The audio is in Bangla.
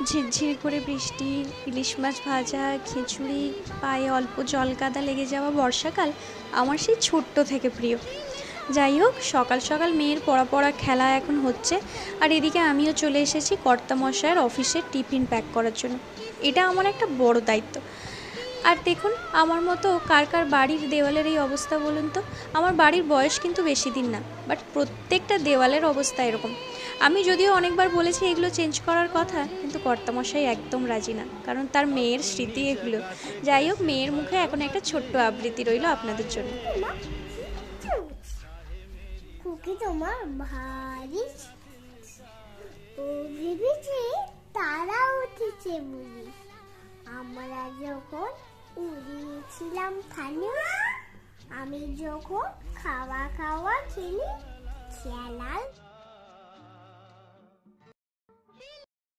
ঝিরঝির করে বৃষ্টি, ইলিশ মাছ ভাজা, খিচুড়ি, পায়ে অল্প জলকাদা লেগে যাওয়া বর্ষাকাল আমার সেই ছোট্ট থেকে প্রিয়। যাই হোক, সকাল সকাল মেয়ের পড়া খেলা এখন হচ্ছে, আর এদিকে আমিও চলে এসেছি কর্তামশায়ের অফিসের টিফিন প্যাক করার জন্য। এটা আমার একটা বড় দায়িত্ব। আর দেখুন, আমার মতো কার কার বাড়ির দেওয়ালের এই অবস্থা বলুন তো। আমার বাড়ির বয়স কিন্তু বেশি দিন না, বাট প্রত্যেকটা দেওয়ালের অবস্থা এরকম। আমি যদিও অনেকবার বলেছি এগুলো চেঞ্জ করার কথা, কিন্তু কর্তামশাই একদম রাজি না, কারণ তার মেয়ের স্মৃতি এগুলো। যাই হোক, মেয়ের মুখে এখন একটা ছোট্ট আবৃত্তি রইল আপনাদের জন্য। খুকি তোমার ভারী ও ভেবেছে তারা উঠেছে বলি। আমরা যখন উড়িয়েছিলাম থানে, আমি যখন খাওয়া খেলি খেলার